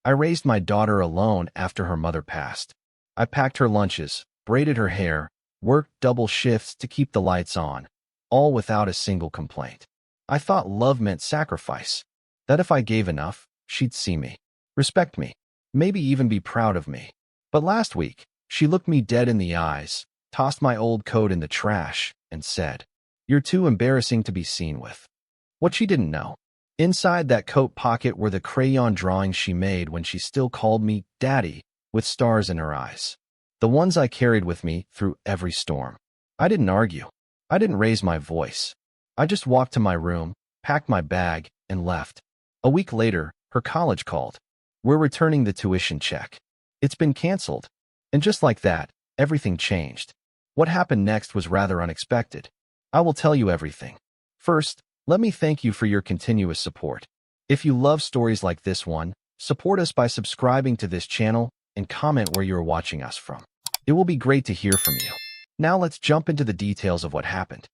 I raised my daughter alone after her mother passed. I packed her lunches, braided her hair, worked double shifts to keep the lights on, all without a single complaint. I thought love meant sacrifice, that if I gave enough, she'd see me, respect me, maybe even be proud of me. But last week, she looked me dead in the eyes, tossed my old coat in the trash, and said, "You're too embarrassing to be seen with." What she didn't know, inside that coat pocket were the crayon drawings she made when she still called me Daddy, with stars in her eyes. The ones I carried with me through every storm. I didn't argue. I didn't raise my voice. I just walked to my room, packed my bag, and left. A week later, her college called. "We're returning the tuition check. It's been canceled." And just like that, everything changed. What happened next was rather unexpected. I will tell you everything. First, let me thank you for your continuous support. If you love stories like this one, support us by subscribing to this channel and comment where you are watching us from. It will be great to hear from you. Now let's jump into the details of what happened.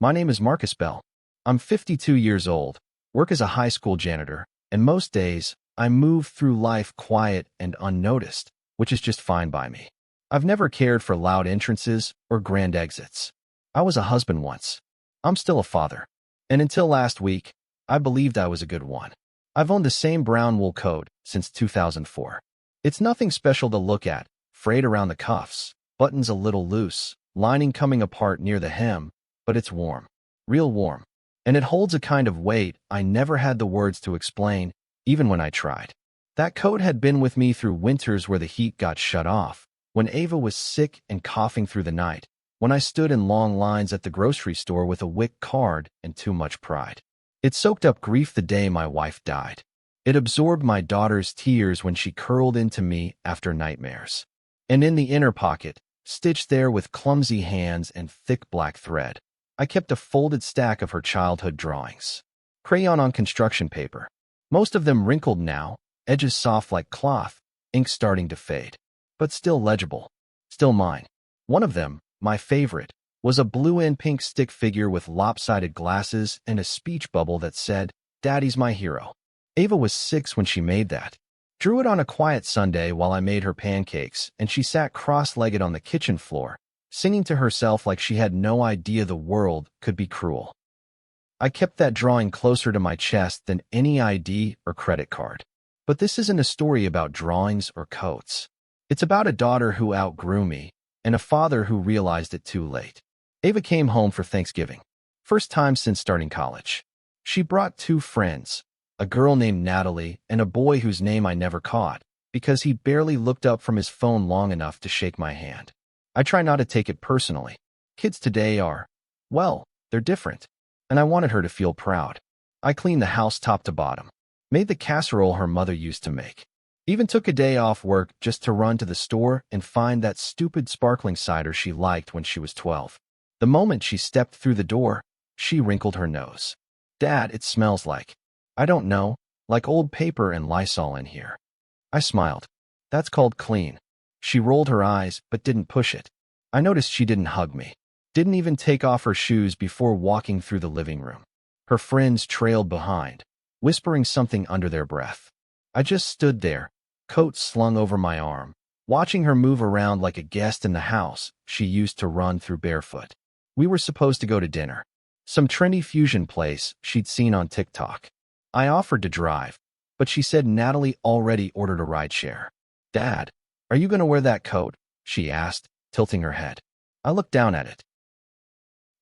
My name is Marcus Bell. I'm 52 years old, work as a high school janitor, and most days, I move through life quiet and unnoticed, which is just fine by me. I've never cared for loud entrances or grand exits. I was a husband once. I'm still a father. And until last week, I believed I was a good one. I've owned the same brown wool coat since 2004. It's nothing special to look at, frayed around the cuffs, buttons a little loose, lining coming apart near the hem, but it's warm, real warm. And it holds a kind of weight I never had the words to explain, even when I tried. That coat had been with me through winters where the heat got shut off, when Ava was sick and coughing through the night, when I stood in long lines at the grocery store with a WIC card and too much pride. It soaked up grief the day my wife died. It absorbed my daughter's tears when she curled into me after nightmares. And in the inner pocket, stitched there with clumsy hands and thick black thread, I kept a folded stack of her childhood drawings. Crayon on construction paper. Most of them wrinkled now, edges soft like cloth, ink starting to fade. But still legible. Still mine. One of them, my favorite, was a blue and pink stick figure with lopsided glasses and a speech bubble that said, "Daddy's my hero." Ava was 6 when she made that. Drew it on a quiet Sunday while I made her pancakes, and she sat cross-legged on the kitchen floor, singing to herself like she had no idea the world could be cruel. I kept that drawing closer to my chest than any ID or credit card. But this isn't a story about drawings or coats. It's about a daughter who outgrew me, and a father who realized it too late. Ava came home for Thanksgiving. First time since starting college. She brought 2 friends, a girl named Natalie and a boy whose name I never caught, because he barely looked up from his phone long enough to shake my hand. I try not to take it personally. Kids today are, well, they're different. And I wanted her to feel proud. I cleaned the house top to bottom. Made the casserole her mother used to make. Even took a day off work just to run to the store and find that stupid sparkling cider she liked when she was 12. The moment she stepped through the door, she wrinkled her nose. "Dad, it smells like, I don't know, like old paper and Lysol in here." I smiled. "That's called clean." She rolled her eyes, but didn't push it. I noticed she didn't hug me. Didn't even take off her shoes before walking through the living room. Her friends trailed behind, whispering something under their breath. I just stood there, coat slung over my arm, watching her move around like a guest in the house she used to run through barefoot. We were supposed to go to dinner. Some trendy fusion place she'd seen on TikTok. I offered to drive, but she said Natalie already ordered a rideshare. "Dad, are you going to wear that coat?" she asked, tilting her head. I looked down at it.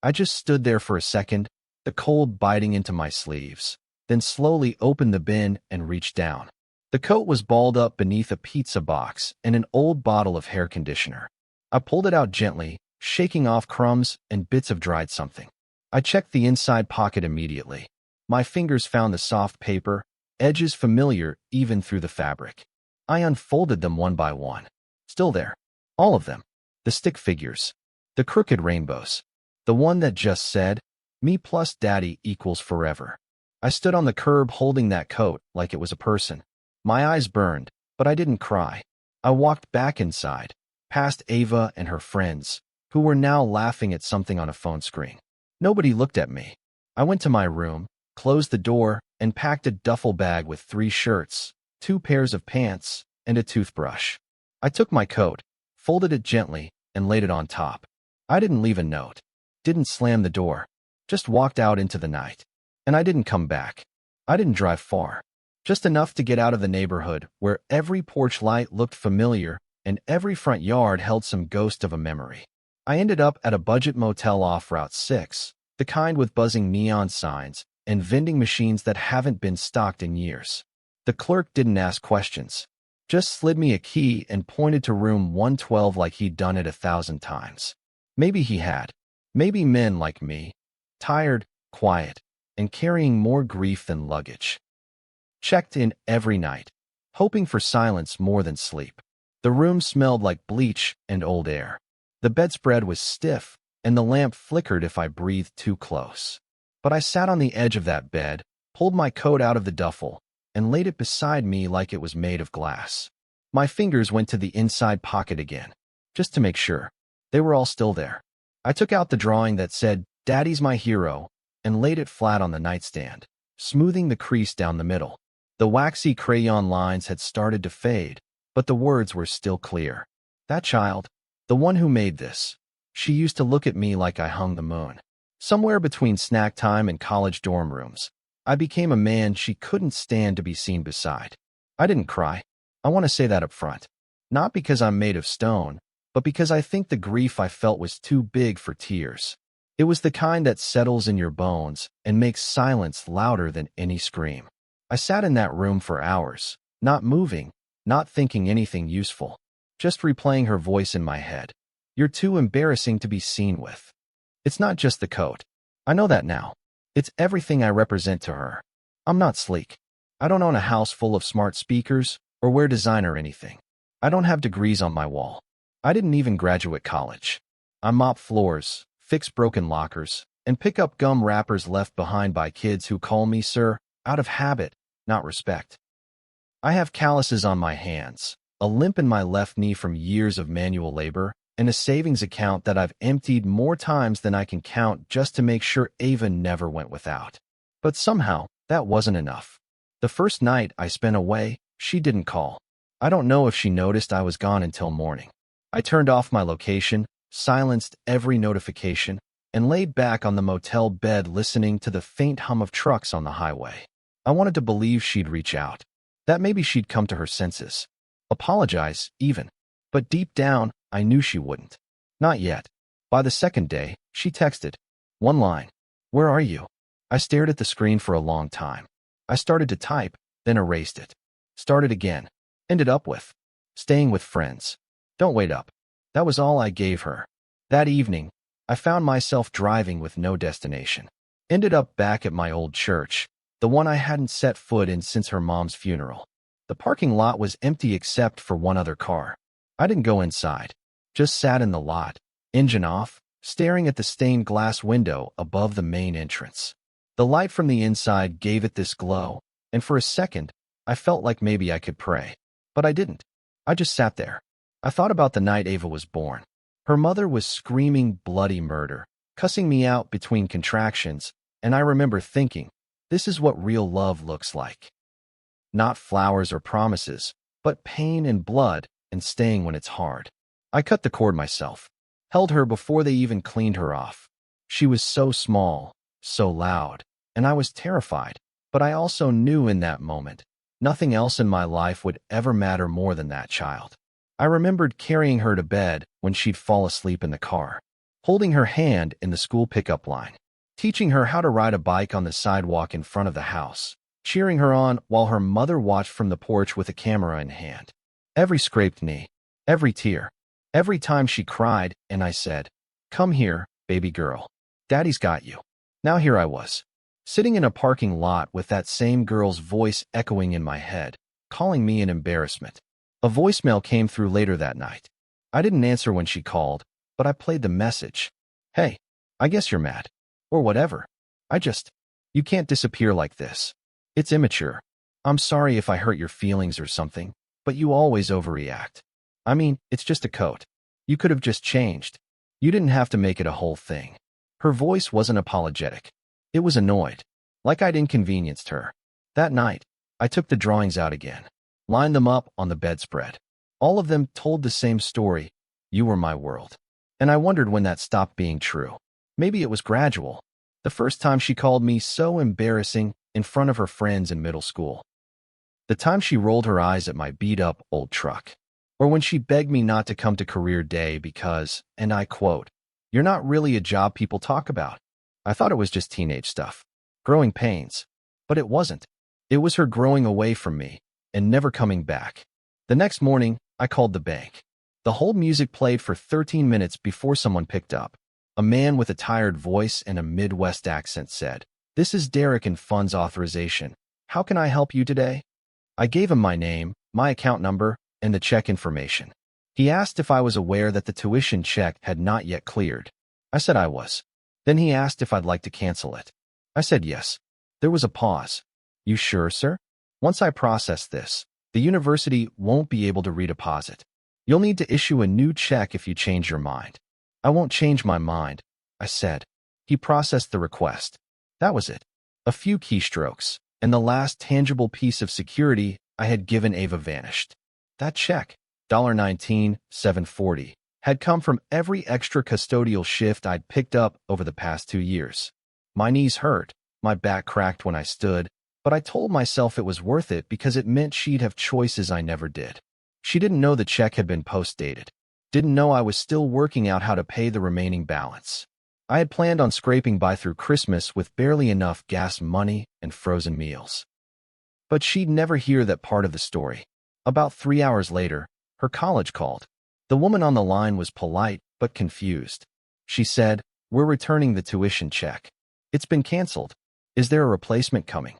I just stood there for a second, the cold biting into my sleeves, then slowly opened the bin and reached down. The coat was balled up beneath a pizza box and an old bottle of hair conditioner. I pulled it out gently, shaking off crumbs and bits of dried something. I checked the inside pocket immediately. My fingers found the soft paper, edges familiar even through the fabric. I unfolded them one by one. Still there. All of them. The stick figures. The crooked rainbows. The one that just said, "Me plus Daddy equals forever." I stood on the curb holding that coat like it was a person. My eyes burned, but I didn't cry. I walked back inside, past Ava and her friends, who were now laughing at something on a phone screen. Nobody looked at me. I went to my room, closed the door, and packed a duffel bag with 3 shirts, 2 pairs of pants, and a toothbrush. I took my coat, folded it gently, and laid it on top. I didn't leave a note, didn't slam the door, just walked out into the night. And I didn't come back. I didn't drive far, just enough to get out of the neighborhood where every porch light looked familiar and every front yard held some ghost of a memory. I ended up at a budget motel off Route 6, the kind with buzzing neon signs and vending machines that haven't been stocked in years. The clerk didn't ask questions, just slid me a key and pointed to room 112 like he'd done it 1,000 times. Maybe he had. Maybe men like me, tired, quiet, and carrying more grief than luggage, checked in every night, hoping for silence more than sleep. The room smelled like bleach and old air. The bedspread was stiff, and the lamp flickered if I breathed too close. But I sat on the edge of that bed, pulled my coat out of the duffel, and laid it beside me like it was made of glass. My fingers went to the inside pocket again, just to make sure. They were all still there. I took out the drawing that said, "Daddy's my hero," and laid it flat on the nightstand, smoothing the crease down the middle. The waxy crayon lines had started to fade, but the words were still clear. That child, the one who made this, she used to look at me like I hung the moon. Somewhere between snack time and college dorm rooms, I became a man she couldn't stand to be seen beside. I didn't cry. I want to say that up front. Not because I'm made of stone, but because I think the grief I felt was too big for tears. It was the kind that settles in your bones and makes silence louder than any scream. I sat in that room for hours, not moving, not thinking anything useful, just replaying her voice in my head. "You're too embarrassing to be seen with." It's not just the coat. I know that now. It's everything I represent to her. I'm not sleek. I don't own a house full of smart speakers or wear designer anything. I don't have degrees on my wall. I didn't even graduate college. I mop floors, fix broken lockers, and pick up gum wrappers left behind by kids who call me sir out of habit, not respect. I have calluses on my hands, a limp in my left knee from years of manual labor, and a savings account that I've emptied more times than I can count just to make sure Ava never went without. But somehow, that wasn't enough. The first night I spent away, she didn't call. I don't know if she noticed I was gone until morning. I turned off my location, silenced every notification, and laid back on the motel bed listening to the faint hum of trucks on the highway. I wanted to believe she'd reach out, that maybe she'd come to her senses, apologize even. But deep down, I knew she wouldn't. Not yet. By the second day, she texted. One line. "Where are you?" I stared at the screen for a long time. I started to type, then erased it. Started again. Ended up with, "Staying with friends. Don't wait up." That was all I gave her. That evening, I found myself driving with no destination. Ended up back at my old church, the one I hadn't set foot in since her mom's funeral. The parking lot was empty except for one other car. I didn't go inside, just sat in the lot, engine off, staring at the stained glass window above the main entrance. The light from the inside gave it this glow, and for a second, I felt like maybe I could pray. But I didn't. I just sat there. I thought about the night Ava was born. Her mother was screaming bloody murder, cussing me out between contractions, and I remember thinking, this is what real love looks like. Not flowers or promises, but pain and blood and staying when it's hard. I cut the cord myself, held her before they even cleaned her off. She was so small, so loud, and I was terrified, but I also knew in that moment, nothing else in my life would ever matter more than that child. I remembered carrying her to bed when she'd fall asleep in the car, holding her hand in the school pickup line, teaching her how to ride a bike on the sidewalk in front of the house, cheering her on while her mother watched from the porch with a camera in hand. Every scraped knee, every tear, every time she cried, and I said, "Come here, baby girl. Daddy's got you." Now here I was, sitting in a parking lot with that same girl's voice echoing in my head, calling me an embarrassment. A voicemail came through later that night. I didn't answer when she called, but I played the message. "Hey, I guess you're mad. Or whatever. You can't disappear like this. It's immature. I'm sorry if I hurt your feelings or something, but you always overreact. I mean, it's just a coat. You could have just changed. You didn't have to make it a whole thing." Her voice wasn't apologetic. It was annoyed, like I'd inconvenienced her. That night, I took the drawings out again. lined them up on the bedspread. All of them told the same story. You were my world. And I wondered when that stopped being true. Maybe it was gradual. The first time she called me so embarrassing in front of her friends in middle school. The time she rolled her eyes at my beat-up old truck. Or when she begged me not to come to career day because, and I quote, "You're not really a job people talk about." I thought it was just teenage stuff. Growing pains. But it wasn't. It was her growing away from me and never coming back. The next morning, I called the bank. The whole music played for 13 minutes before someone picked up. A man with a tired voice and a Midwest accent said, "This is Derek in Funds Authorization. How can I help you today?" I gave him my name, my account number, and the check information. He asked if I was aware that the tuition check had not yet cleared. I said I was. Then he asked if I'd like to cancel it. I said yes. There was a pause. "You sure, sir? Once I process this, the university won't be able to redeposit. You'll need to issue a new check if you change your mind." "I won't change my mind," I said. He processed the request. That was it. A few keystrokes, and the last tangible piece of security I had given Ava vanished. That check, $19,740, had come from every extra custodial shift I'd picked up over the past 2 years. My knees hurt, my back cracked when I stood, but I told myself it was worth it because it meant she'd have choices I never did. She didn't know the check had been post-dated. Didn't know I was still working out how to pay the remaining balance. I had planned on scraping by through Christmas with barely enough gas money and frozen meals. But she'd never hear that part of the story. About 3 hours later, her college called. The woman on the line was polite but confused. She said, "We're returning the tuition check. It's been canceled. Is there a replacement coming?"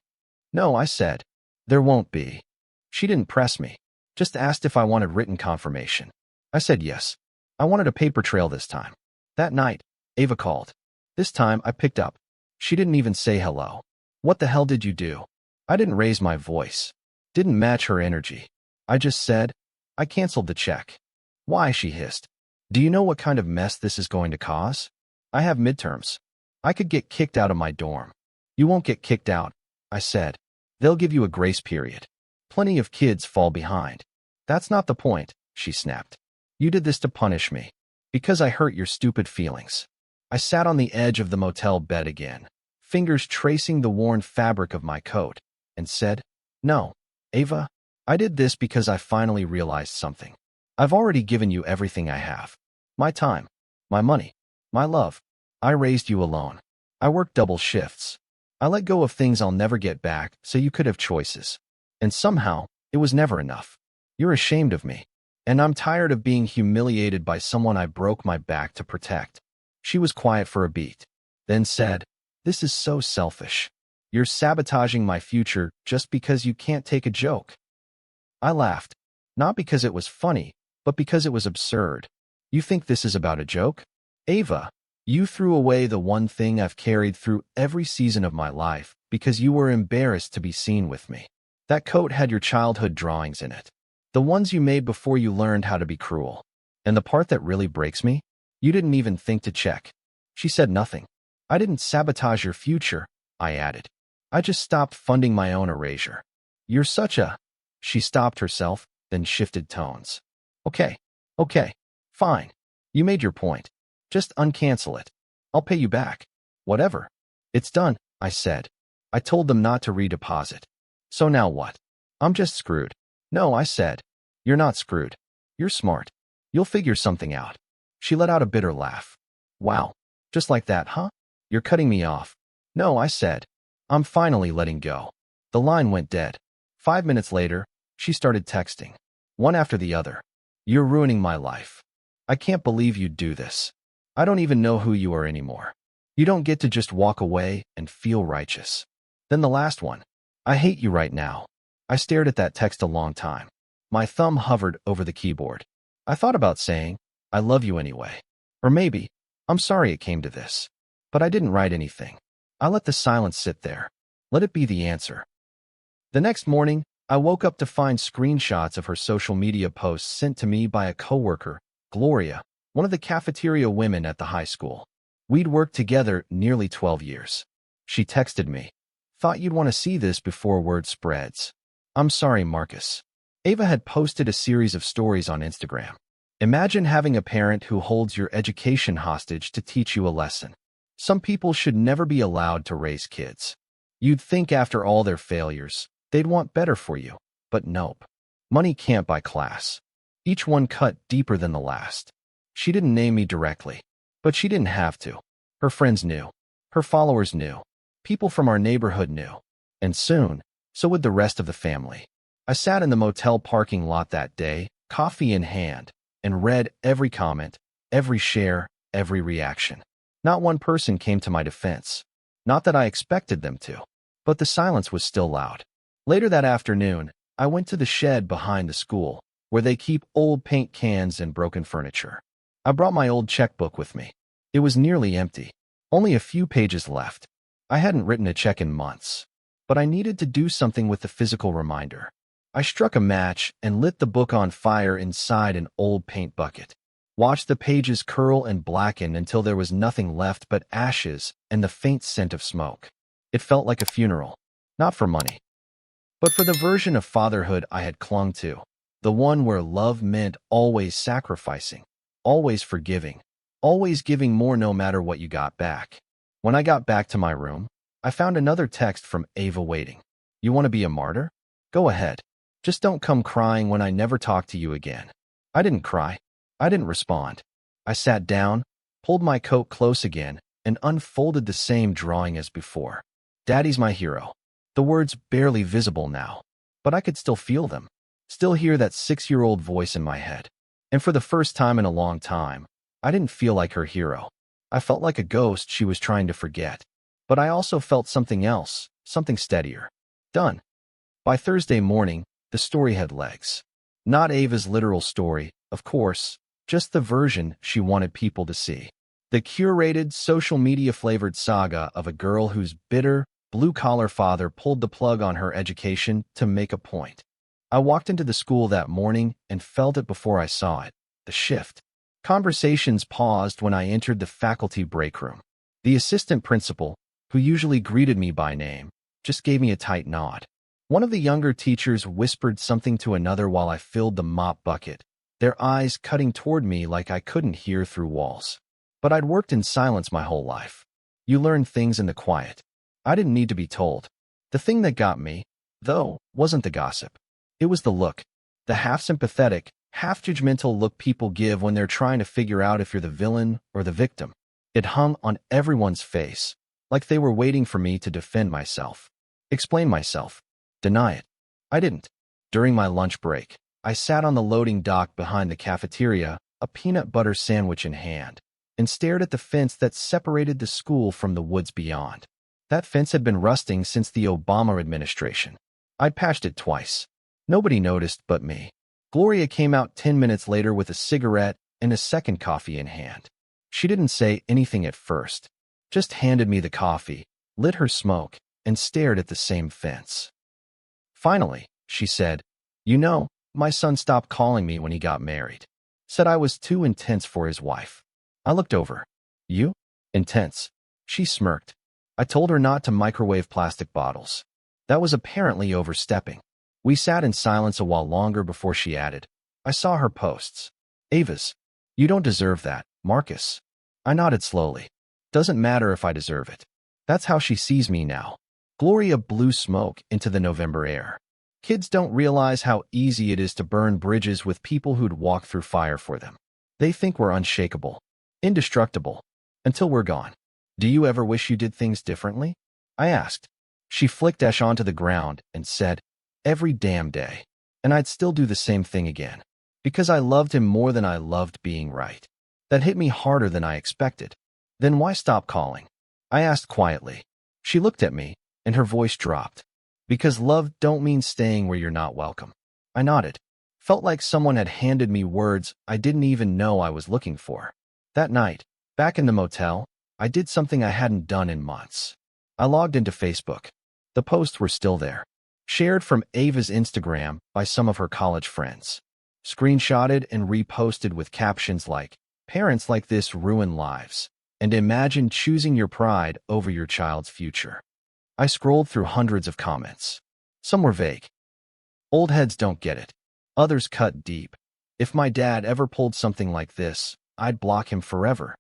"No," I said. "There won't be." She didn't press me, just asked if I wanted written confirmation. I said yes. I wanted a paper trail this time. That night, Ava called. This time, I picked up. She didn't even say hello. "What the hell did you do?" I didn't raise my voice. Didn't match her energy. I just said, "I canceled the check." "Why?" she hissed. "Do you know what kind of mess this is going to cause? I have midterms. I could get kicked out of my dorm." "You won't get kicked out," I said. "They'll give you a grace period. Plenty of kids fall behind." "That's not the point," she snapped. "You did this to punish me. Because I hurt your stupid feelings." I sat on the edge of the motel bed again, fingers tracing the worn fabric of my coat, and said, "No, Ava, I did this because I finally realized something. I've already given you everything I have. My time, my money, my love. I raised you alone. I worked double shifts. I let go of things I'll never get back so you could have choices. And somehow, it was never enough. You're ashamed of me. And I'm tired of being humiliated by someone I broke my back to protect." She was quiet for a beat, then said, "This is so selfish. You're sabotaging my future just because you can't take a joke." I laughed, not because it was funny, but because it was absurd. "You think this is about a joke? Ava, you threw away the one thing I've carried through every season of my life because you were embarrassed to be seen with me. That coat had your childhood drawings in it. The ones you made before you learned how to be cruel. And the part that really breaks me? You didn't even think to check." She said nothing. "I didn't sabotage your future," I added. "I just stopped funding my own erasure." "You're such a—" She stopped herself, then shifted tones. Okay, fine. You made your point. Just uncancel it. I'll pay you back. Whatever. It's done," I said. "I told them not to redeposit. So now what? I'm just screwed." "No," I said. "You're not screwed. You're smart. You'll figure something out." She let out a bitter laugh. "Wow. Just like that, huh? You're cutting me off." "No," I said. "I'm finally letting go." The line went dead. 5 minutes later, she started texting. One after the other. "You're ruining my life. I can't believe you'd do this. I don't even know who you are anymore. You don't get to just walk away and feel righteous." Then the last one. "I hate you right now." I stared at that text a long time. My thumb hovered over the keyboard. I thought about saying, "I love you anyway." Or maybe, "I'm sorry it came to this." But I didn't write anything. I let the silence sit there. Let it be the answer. The next morning, I woke up to find screenshots of her social media posts sent to me by a coworker, Gloria, one of the cafeteria women at the high school. We'd worked together nearly 12 years. She texted me, "Thought you'd want to see this before word spreads. I'm sorry, Marcus. Ava had posted a series of stories on Instagram. Imagine having a parent who holds your education hostage to teach you a lesson. Some people should never be allowed to raise kids. You'd think after all their failures, they'd want better for you. But nope. Money can't buy class. Each one cut deeper than the last. She didn't name me directly, but she didn't have to. Her friends knew. Her followers knew. People from our neighborhood knew. And soon, so would the rest of the family. I sat in the motel parking lot that day, coffee in hand, and read every comment, every share, every reaction. Not one person came to my defense. Not that I expected them to. But the silence was still loud. Later that afternoon, I went to the shed behind the school, where they keep old paint cans and broken furniture. I brought my old checkbook with me. It was nearly empty. Only a few pages left. I hadn't written a check in months. But I needed to do something with the physical reminder. I struck a match and lit the book on fire inside an old paint bucket. Watched the pages curl and blacken until there was nothing left but ashes and the faint scent of smoke. It felt like a funeral. Not for money, but for the version of fatherhood I had clung to. The one where love meant always sacrificing, always forgiving, always giving more no matter what you got back. When I got back to my room, I found another text from Ava waiting. You want to be a martyr? Go ahead. Just don't come crying when I never talk to you again. I didn't cry. I didn't respond. I sat down, pulled my coat close again, and unfolded the same drawing as before. Daddy's my hero. The words barely visible now, but I could still feel them. Still hear that 6-year-old voice in my head. And for the first time in a long time, I didn't feel like her hero. I felt like a ghost she was trying to forget. But I also felt something else, something steadier. Done. By Thursday morning, the story had legs. Not Ava's literal story, of course, just the version she wanted people to see. The curated, social media-flavored saga of a girl whose bitter, blue-collar father pulled the plug on her education to make a point. I walked into the school that morning and felt it before I saw it, the shift. Conversations paused when I entered the faculty break room. The assistant principal, who usually greeted me by name, just gave me a tight nod. One of the younger teachers whispered something to another while I filled the mop bucket, their eyes cutting toward me like I couldn't hear through walls. But I'd worked in silence my whole life. You learn things in the quiet. I didn't need to be told. The thing that got me, though, wasn't the gossip. It was the look. The half-sympathetic, half-judgmental look people give when they're trying to figure out if you're the villain or the victim. It hung on everyone's face, like they were waiting for me to defend myself, explain myself, deny it. I didn't. During my lunch break, I sat on the loading dock behind the cafeteria, a peanut butter sandwich in hand, and stared at the fence that separated the school from the woods beyond. That fence had been rusting since the Obama administration. I'd patched it twice. Nobody noticed but me. Gloria came out 10 minutes later with a cigarette and a second coffee in hand. She didn't say anything at first, just handed me the coffee, lit her smoke, and stared at the same fence. Finally, she said, "You know, my son stopped calling me when he got married. Said I was too intense for his wife." I looked over. "You? Intense?" She smirked. I told her not to microwave plastic bottles. That was apparently overstepping. We sat in silence a while longer before she added, "I saw her posts. Ava's. You don't deserve that, Marcus." I nodded slowly. Doesn't matter if I deserve it. That's how she sees me now. Gloria blew smoke into the November air. Kids don't realize how easy it is to burn bridges with people who'd walk through fire for them. They think we're unshakable, indestructible, until we're gone. "Do you ever wish you did things differently?" I asked. She flicked ash onto the ground and said, "Every damn day. And I'd still do the same thing again. Because I loved him more than I loved being right." That hit me harder than I expected. "Then why stop calling?" I asked quietly. She looked at me, and her voice dropped. "Because love don't mean staying where you're not welcome." I nodded. Felt like someone had handed me words I didn't even know I was looking for. That night, back in the motel, I did something I hadn't done in months. I logged into Facebook. The posts were still there. Shared from Ava's Instagram by some of her college friends. Screenshotted and reposted with captions like, "Parents like this ruin lives," and "Imagine choosing your pride over your child's future." I scrolled through hundreds of comments. Some were vague. "Old heads don't get it. Others cut deep. If my dad ever pulled something like this, I'd block him forever.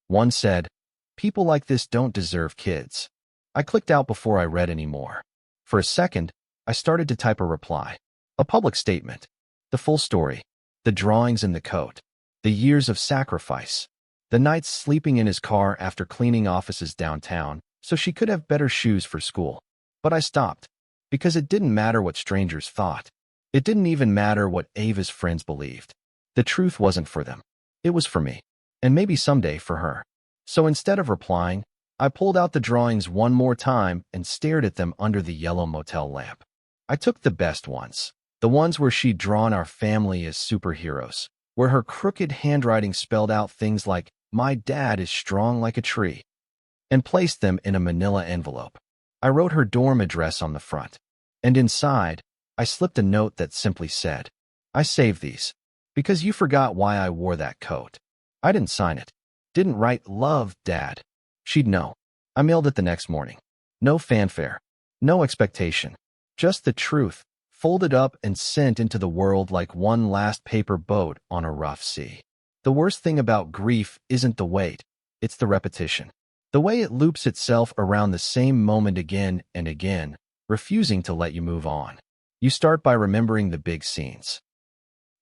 One said, "People like this don't deserve kids." I clicked out before I read any more. For a second, I started to type a reply. A public statement. The full story. The drawings in the coat. The years of sacrifice. The nights sleeping in his car after cleaning offices downtown so she could have better shoes for school. But I stopped. Because it didn't matter what strangers thought. It didn't even matter what Ava's friends believed. The truth wasn't for them. It was for me. And maybe someday for her. So instead of replying, I pulled out the drawings one more time and stared at them under the yellow motel lamp. I took the best ones. The ones where she'd drawn our family as superheroes. Where her crooked handwriting spelled out things like, "My dad is strong like a tree." And placed them in a manila envelope. I wrote her dorm address on the front. And inside, I slipped a note that simply said, "I saved these. Because you forgot why I wore that coat." I didn't sign it. Didn't write, "Love, Dad." She'd know. I mailed it the next morning. No fanfare. No expectation. Just the truth, folded up and sent into the world like one last paper boat on a rough sea. The worst thing about grief isn't the weight, it's the repetition. The way it loops itself around the same moment again and again, refusing to let you move on. You start by remembering the big scenes.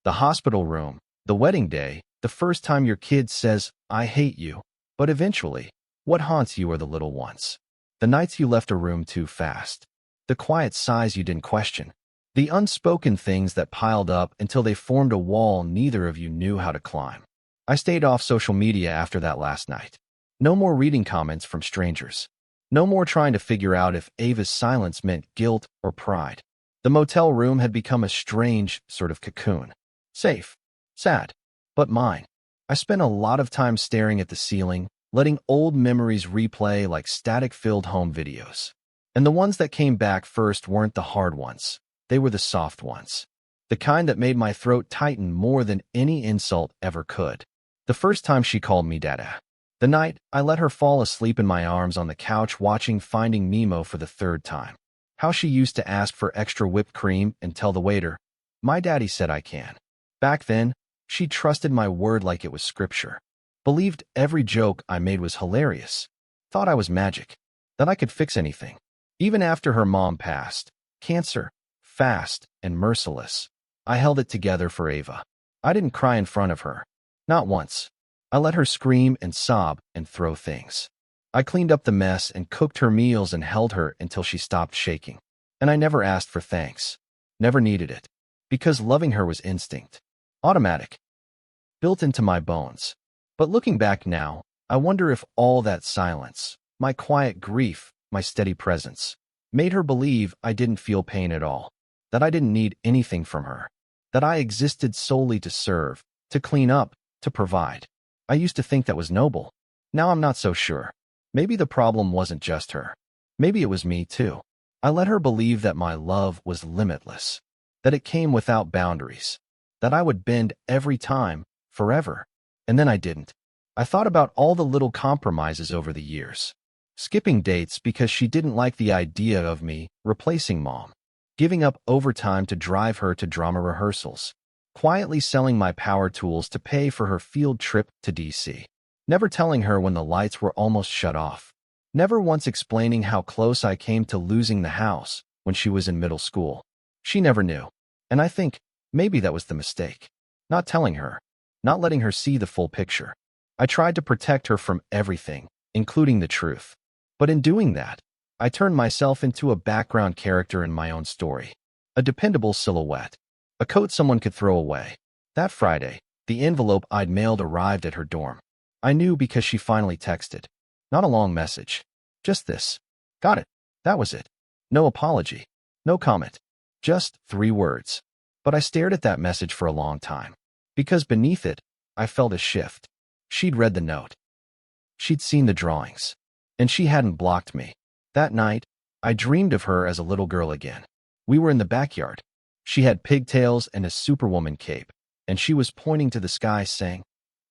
The hospital room, the wedding day, the first time your kid says, "I hate you." But eventually, what haunts you are the little ones. The nights you left a room too fast. The quiet sighs you didn't question. The unspoken things that piled up until they formed a wall neither of you knew how to climb. I stayed off social media after that last night. No more reading comments from strangers. No more trying to figure out if Ava's silence meant guilt or pride. The motel room had become a strange sort of cocoon. Safe. Sad. But mine. I spent a lot of time staring at the ceiling, letting old memories replay like static-filled home videos. And the ones that came back first weren't the hard ones. They were the soft ones. The kind that made my throat tighten more than any insult ever could. The first time she called me Dada. The night I let her fall asleep in my arms on the couch watching Finding Nemo for the third time. How she used to ask for extra whipped cream and tell the waiter, "My daddy said I can." Back then, she trusted my word like it was scripture. Believed every joke I made was hilarious. Thought I was magic. That I could fix anything. Even after her mom passed. Cancer. Fast and merciless. I held it together for Ava. I didn't cry in front of her. Not once. I let her scream and sob and throw things. I cleaned up the mess and cooked her meals and held her until she stopped shaking. And I never asked for thanks. Never needed it. Because loving her was instinct. Automatic. Built into my bones. But looking back now, I wonder if all that silence, my quiet grief, my steady presence, made her believe I didn't feel pain at all. That I didn't need anything from her. That I existed solely to serve, to clean up, to provide. I used to think that was noble. Now I'm not so sure. Maybe the problem wasn't just her. Maybe it was me too. I let her believe that my love was limitless. That it came without boundaries. That I would bend every time, forever. And then I didn't. I thought about all the little compromises over the years. Skipping dates because she didn't like the idea of me replacing mom. Giving up overtime to drive her to drama rehearsals. Quietly selling my power tools to pay for her field trip to DC. Never telling her when the lights were almost shut off. Never once explaining how close I came to losing the house when she was in middle school. She never knew. And I think maybe that was the mistake. Not telling her. Not letting her see the full picture. I tried to protect her from everything, including the truth. But in doing that, I turned myself into a background character in my own story. A dependable silhouette. A coat someone could throw away. That Friday, the envelope I'd mailed arrived at her dorm. I knew because she finally texted. Not a long message. Just this. Got it. That was it. No apology. No comment. Just 3 words. But I stared at that message for a long time. Because beneath it, I felt a shift. She'd read the note. She'd seen the drawings. And she hadn't blocked me. That night, I dreamed of her as a little girl again. We were in the backyard. She had pigtails and a superwoman cape, and she was pointing to the sky saying,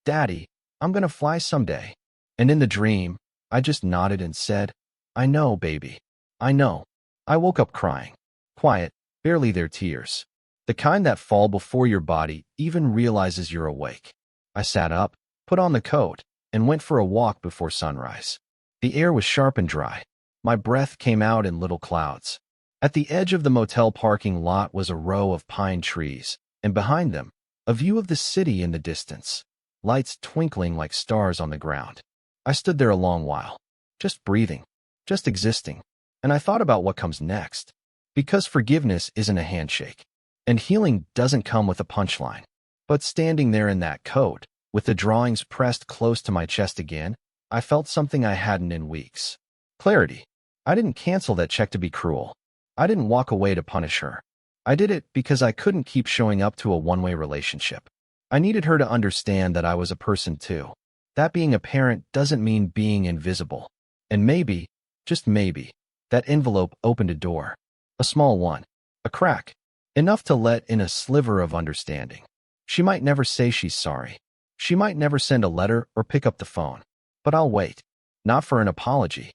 "Daddy, I'm gonna fly someday." And in the dream, I just nodded and said, "I know, baby. I know." I woke up crying. Quiet, barely their tears. The kind that fall before your body even realizes you're awake. I sat up, put on the coat, and went for a walk before sunrise. The air was sharp and dry. My breath came out in little clouds. At the edge of the motel parking lot was a row of pine trees, and behind them, a view of the city in the distance, lights twinkling like stars on the ground. I stood there a long while, just breathing, just existing, and I thought about what comes next. Because forgiveness isn't a handshake, and healing doesn't come with a punchline. But standing there in that coat, with the drawings pressed close to my chest again, I felt something I hadn't in weeks. Clarity. I didn't cancel that check to be cruel. I didn't walk away to punish her. I did it because I couldn't keep showing up to a one-way relationship. I needed her to understand that I was a person too. That being a parent doesn't mean being invisible. And maybe, just maybe, that envelope opened a door. A small one. A crack. Enough to let in a sliver of understanding. She might never say she's sorry. She might never send a letter or pick up the phone. But I'll wait. Not for an apology,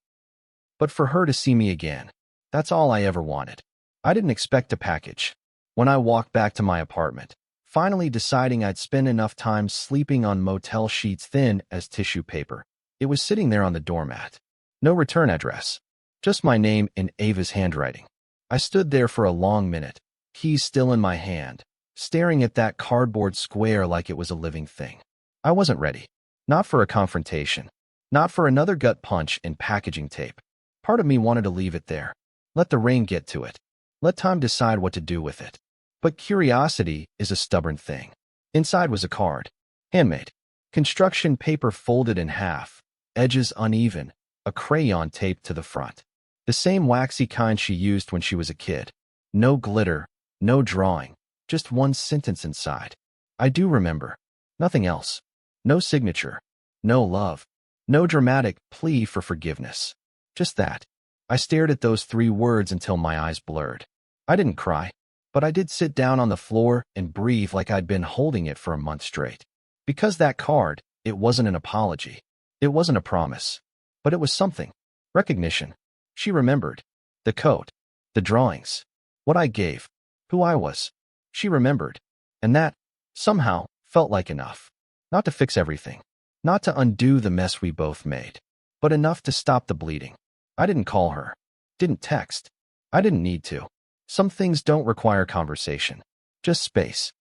but for her to see me again. That's all I ever wanted. I didn't expect a package. When I walked back to my apartment, finally deciding I'd spend enough time sleeping on motel sheets thin as tissue paper, it was sitting there on the doormat. No return address. Just my name in Ava's handwriting. I stood there for a long minute, keys still in my hand, staring at that cardboard square like it was a living thing. I wasn't ready. Not for a confrontation. Not for another gut punch in packaging tape. Part of me wanted to leave it there. Let the rain get to it. Let time decide what to do with it. But curiosity is a stubborn thing. Inside was a card. Handmade. Construction paper folded in half. Edges uneven. A crayon taped to the front. The same waxy kind she used when she was a kid. No glitter. No drawing. Just one sentence inside. I do remember. Nothing else. No signature. No love. No dramatic plea for forgiveness. Just that. I stared at those 3 words until my eyes blurred. I didn't cry, but I did sit down on the floor and breathe like I'd been holding it for a month straight. Because that card, it wasn't an apology. It wasn't a promise. But it was something. Recognition. She remembered. The coat. The drawings. What I gave. Who I was. She remembered. And that, somehow, felt like enough. Not to fix everything. Not to undo the mess we both made. But enough to stop the bleeding. I didn't call her. Didn't text. I didn't need to. Some things don't require conversation. Just space.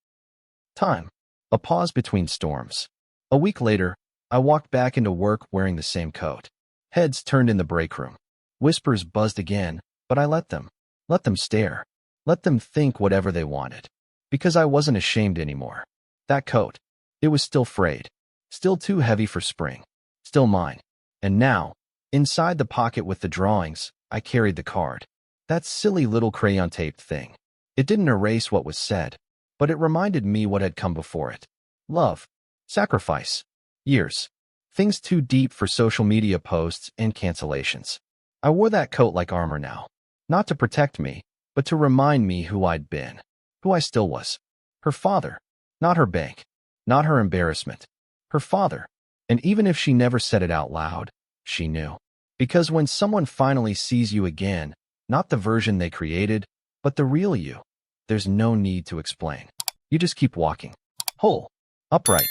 Time. A pause between storms. A week later, I walked back into work wearing the same coat. Heads turned in the break room. Whispers buzzed again, but I let them. Let them stare. Let them think whatever they wanted. Because I wasn't ashamed anymore. That coat. It was still frayed. Still too heavy for spring. Still mine. And now, inside the pocket with the drawings, I carried the card. That silly little crayon-taped thing. It didn't erase what was said, but it reminded me what had come before it. Love. Sacrifice. Years. Things too deep for social media posts and cancellations. I wore that coat like armor now. Not to protect me, but to remind me who I'd been. Who I still was. Her father. Not her bank. Not her embarrassment. Her father. And even if she never said it out loud, she knew. Because when someone finally sees you again, not the version they created, but the real you, there's no need to explain. You just keep walking. Whole. Upright.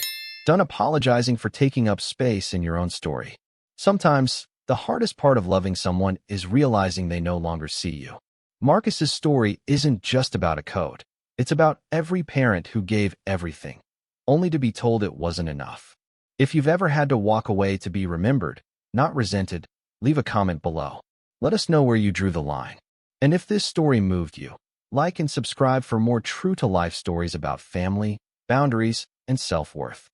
Done apologizing for taking up space in your own story. Sometimes, the hardest part of loving someone is realizing they no longer see you. Marcus's story isn't just about a coat. It's about every parent who gave everything, only to be told it wasn't enough. If you've ever had to walk away to be remembered, not resented, leave a comment below. Let us know where you drew the line. And if this story moved you, like and subscribe for more true-to-life stories about family, boundaries, and self-worth.